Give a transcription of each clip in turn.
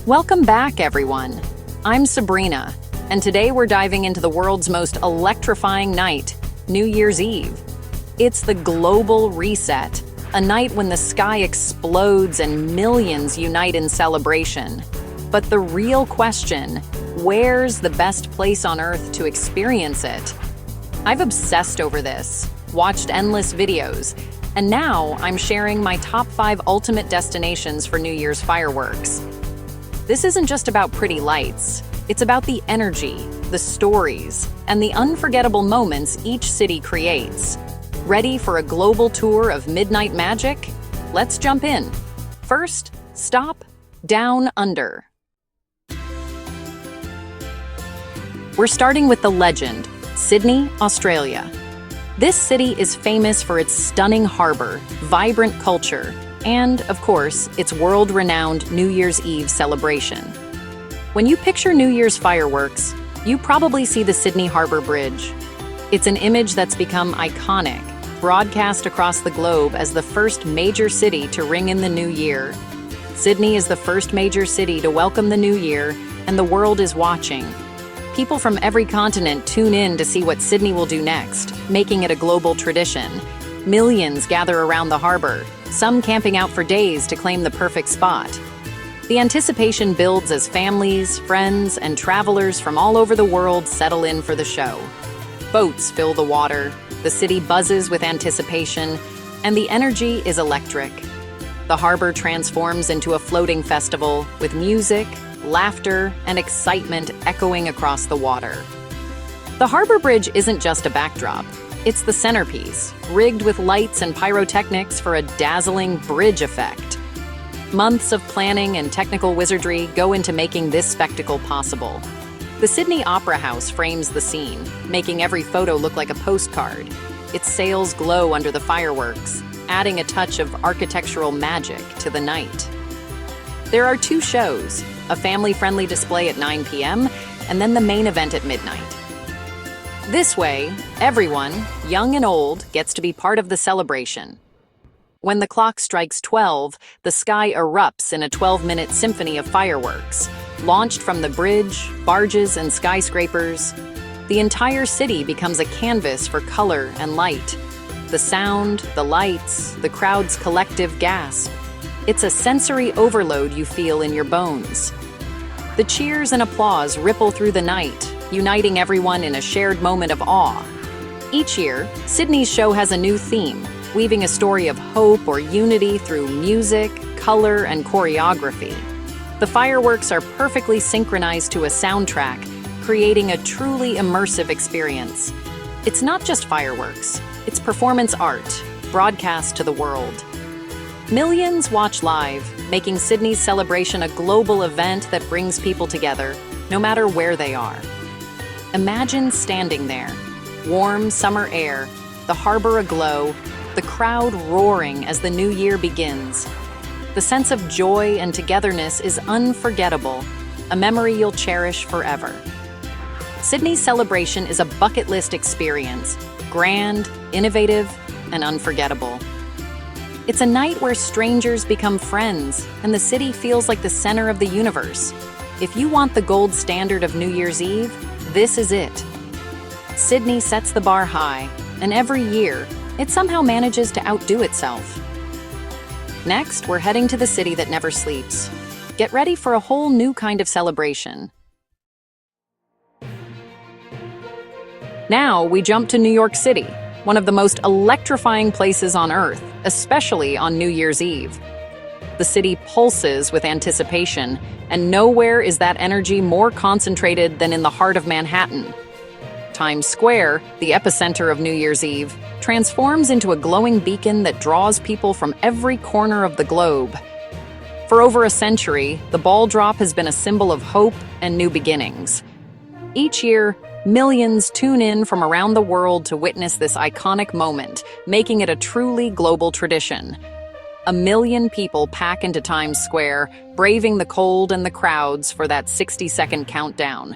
Welcome back, everyone. I'm Sabrina, and today we're diving into the world's most electrifying night, New Year's Eve. It's the global reset, a night when the sky explodes and millions unite in celebration. But the real question, where's the best place on Earth to experience it? I've obsessed over this, watched endless videos, and now I'm sharing my top 5 ultimate destinations for New Year's fireworks. This isn't just about pretty lights. It's about the energy, the stories, and the unforgettable moments each city creates. Ready for a global tour of midnight magic? Let's jump in. First, stop Down Under. We're starting with the legend, Sydney, Australia. This city is famous for its stunning harbor, vibrant culture, and, of course, its world-renowned New Year's Eve celebration. When you picture New Year's fireworks, you probably see the Sydney Harbour Bridge. It's an image that's become iconic, broadcast across the globe as the first major city to ring in the new year. Sydney is the first major city to welcome the new year, and the world is watching. People from every continent tune in to see what Sydney will do next, making it a global tradition. Millions gather around the harbour, some camping out for days to claim the perfect spot. The anticipation builds as families, friends, and travelers from all over the world settle in for the show. Boats fill the water, the city buzzes with anticipation, and the energy is electric. The harbour transforms into a floating festival with music, laughter, and excitement echoing across the water. The Harbour Bridge isn't just a backdrop. It's the centerpiece, rigged with lights and pyrotechnics for a dazzling bridge effect. Months of planning and technical wizardry go into making this spectacle possible. The Sydney Opera House frames the scene, making every photo look like a postcard. Its sails glow under the fireworks, adding a touch of architectural magic to the night. There are 2 shows, a family-friendly display at 9 p.m., and then the main event at midnight. This way, everyone, young and old, gets to be part of the celebration. When the clock strikes 12, the sky erupts in a 12-minute symphony of fireworks, launched from the bridge, barges, and skyscrapers. The entire city becomes a canvas for color and light. The sound, the lights, the crowd's collective gasp. It's a sensory overload you feel in your bones. The cheers and applause ripple through the night, uniting everyone in a shared moment of awe. Each year, Sydney's show has a new theme, weaving a story of hope or unity through music, color, and choreography. The fireworks are perfectly synchronized to a soundtrack, creating a truly immersive experience. It's not just fireworks, it's performance art, broadcast to the world. Millions watch live, making Sydney's celebration a global event that brings people together, no matter where they are. Imagine standing there, warm summer air, the harbour aglow, the crowd roaring as the new year begins. The sense of joy and togetherness is unforgettable, a memory you'll cherish forever. Sydney's celebration is a bucket list experience, grand, innovative, and unforgettable. It's a night where strangers become friends, and the city feels like the center of the universe. If you want the gold standard of New Year's Eve, this is it. Sydney sets the bar high, and every year, it somehow manages to outdo itself. Next, we're heading to the city that never sleeps. Get ready for a whole new kind of celebration. Now we jump to New York City, one of the most electrifying places on Earth, especially on New Year's Eve. The city pulses with anticipation, and nowhere is that energy more concentrated than in the heart of Manhattan. Times Square, the epicenter of New Year's Eve, transforms into a glowing beacon that draws people from every corner of the globe. For over a century, the ball drop has been a symbol of hope and new beginnings. Each year, millions tune in from around the world to witness this iconic moment, making it a truly global tradition. 1 million people pack into Times Square, braving the cold and the crowds for that 60-second countdown.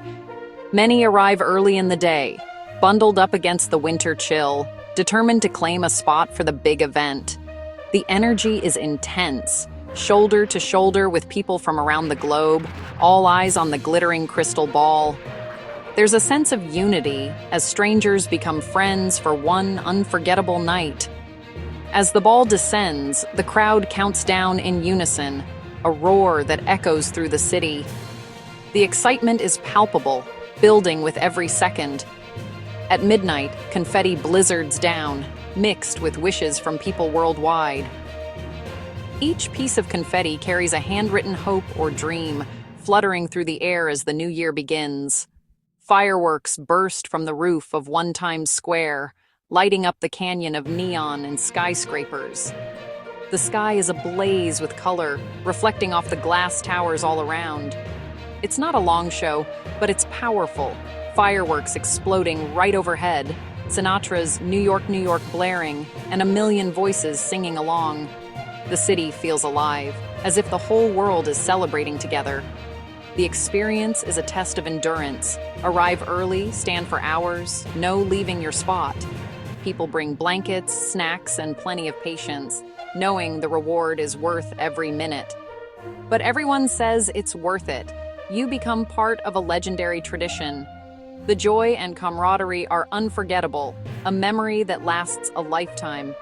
Many arrive early in the day, bundled up against the winter chill, determined to claim a spot for the big event. The energy is intense, shoulder to shoulder with people from around the globe, all eyes on the glittering crystal ball. There's a sense of unity as strangers become friends for one unforgettable night. As the ball descends, the crowd counts down in unison, a roar that echoes through the city. The excitement is palpable, building with every second. At midnight, confetti blizzards down, mixed with wishes from people worldwide. Each piece of confetti carries a handwritten hope or dream, fluttering through the air as the new year begins. Fireworks burst from the roof of One Times Square, lighting up the canyon of neon and skyscrapers. The sky is ablaze with color, reflecting off the glass towers all around. It's not a long show, but it's powerful. Fireworks exploding right overhead, Sinatra's New York, New York blaring, and a million voices singing along. The city feels alive, as if the whole world is celebrating together. The experience is a test of endurance. Arrive early, stand for hours, no leaving your spot. People bring blankets, snacks, and plenty of patience, knowing the reward is worth every minute. But everyone says it's worth it. You become part of a legendary tradition. The joy and camaraderie are unforgettable, a memory that lasts a lifetime.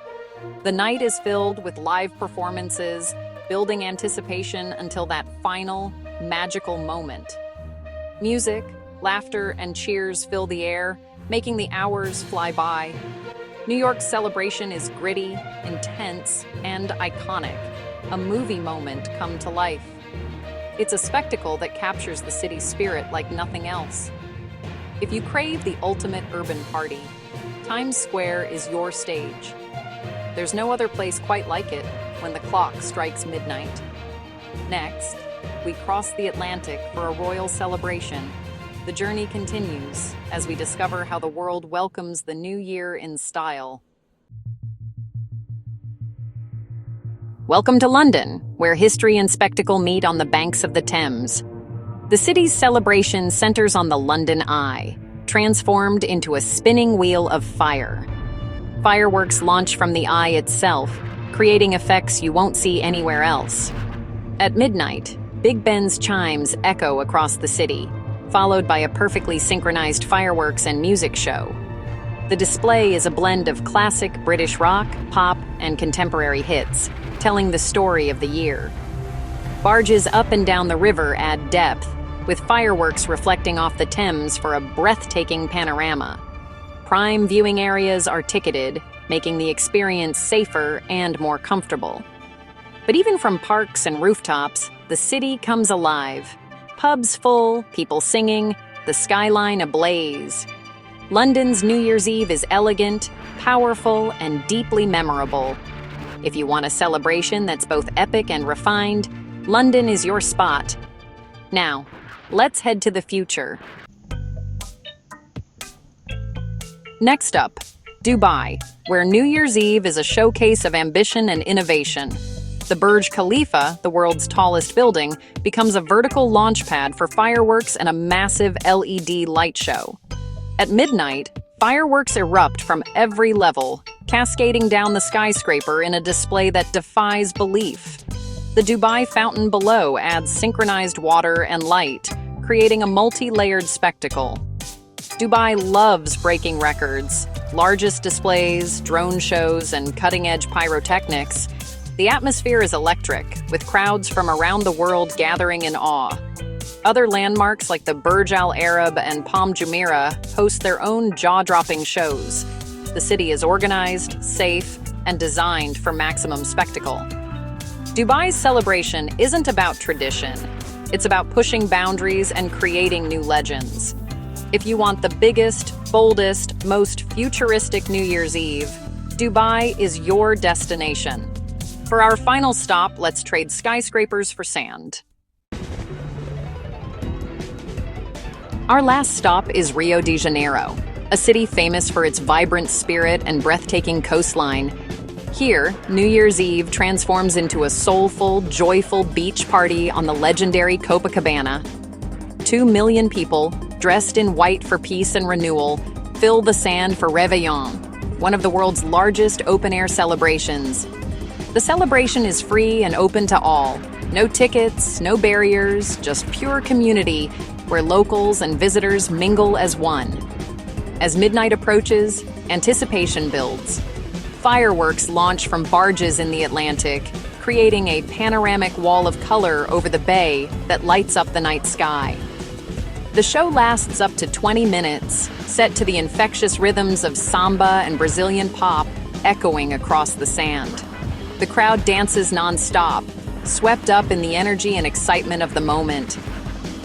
The night is filled with live performances, building anticipation until that final, magical moment. Music, laughter, and cheers fill the air, making the hours fly by. New York's celebration is gritty, intense, and iconic, a movie moment come to life. It's a spectacle that captures the city's spirit like nothing else. If you crave the ultimate urban party, Times Square is your stage. There's no other place quite like it when the clock strikes midnight. Next, we cross the Atlantic for a royal celebration. The journey continues as we discover how the world welcomes the new year in style. Welcome to London, where history and spectacle meet on the banks of the Thames. The city's celebration centers on the London Eye, transformed into a spinning wheel of fire. Fireworks launch from the eye itself, creating effects you won't see anywhere else. At midnight, Big Ben's chimes echo across the city, followed by a perfectly synchronized fireworks and music show. The display is a blend of classic British rock, pop, and contemporary hits, telling the story of the year. Barges up and down the river add depth, with fireworks reflecting off the Thames for a breathtaking panorama. Prime viewing areas are ticketed, making the experience safer and more comfortable. But even from parks and rooftops, the city comes alive. Pubs full, people singing, the skyline ablaze. London's New Year's Eve is elegant, powerful, and deeply memorable. If you want a celebration that's both epic and refined, London is your spot. Now, let's head to the future. Next up, Dubai, where New Year's Eve is a showcase of ambition and innovation. The Burj Khalifa, the world's tallest building, becomes a vertical launch pad for fireworks and a massive LED light show. At midnight, fireworks erupt from every level, cascading down the skyscraper in a display that defies belief. The Dubai fountain below adds synchronized water and light, creating a multi-layered spectacle. Dubai loves breaking records, largest displays, drone shows, and cutting-edge pyrotechnics. The atmosphere is electric, with crowds from around the world gathering in awe. Other landmarks like the Burj Al Arab and Palm Jumeirah host their own jaw-dropping shows. The city is organized, safe, and designed for maximum spectacle. Dubai's celebration isn't about tradition. It's about pushing boundaries and creating new legends. If you want the biggest, boldest, most futuristic New Year's Eve, Dubai is your destination. For our final stop, let's trade skyscrapers for sand. Our last stop is Rio de Janeiro, a city famous for its vibrant spirit and breathtaking coastline. Here, New Year's Eve transforms into a soulful, joyful beach party on the legendary Copacabana. 2 million people, dressed in white for peace and renewal, fill the sand for Réveillon, one of the world's largest open-air celebrations. The celebration is free and open to all. No tickets, no barriers, just pure community where locals and visitors mingle as one. As midnight approaches, anticipation builds. Fireworks launch from barges in the Atlantic, creating a panoramic wall of color over the bay that lights up the night sky. The show lasts up to 20 minutes, set to the infectious rhythms of samba and Brazilian pop echoing across the sand. The crowd dances non-stop, swept up in the energy and excitement of the moment.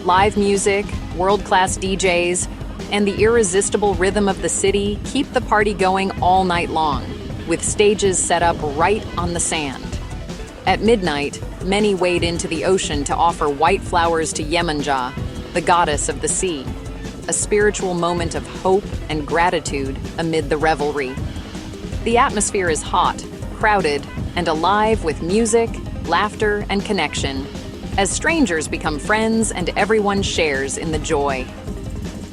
Live music, world-class DJs, and the irresistible rhythm of the city keep the party going all night long, with stages set up right on the sand. At midnight, many wade into the ocean to offer white flowers to Yemenja, the goddess of the sea, a spiritual moment of hope and gratitude amid the revelry. The atmosphere is hot, crowded, and alive with music, laughter, and connection, as strangers become friends and everyone shares in the joy.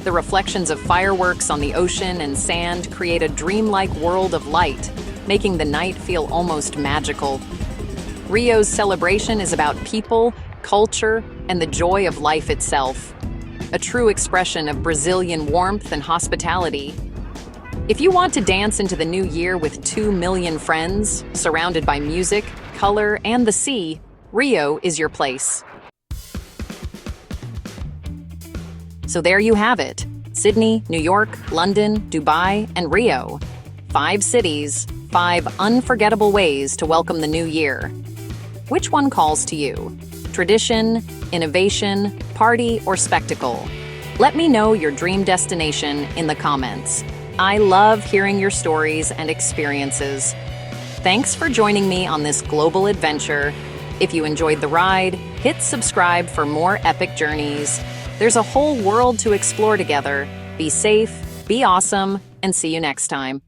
The reflections of fireworks on the ocean and sand create a dreamlike world of light, making the night feel almost magical. Rio's celebration is about people, culture, and the joy of life itself, a true expression of Brazilian warmth and hospitality. If you want to dance into the new year with 2 million friends, surrounded by music, color, and the sea, Rio is your place. So there you have it. Sydney, New York, London, Dubai, and Rio. 5 cities, 5 unforgettable ways to welcome the new year. Which one calls to you? Tradition, innovation, party, or spectacle? Let me know your dream destination in the comments. I love hearing your stories and experiences. Thanks for joining me on this global adventure. If you enjoyed the ride, hit subscribe for more epic journeys. There's a whole world to explore together. Be safe, be awesome, and see you next time.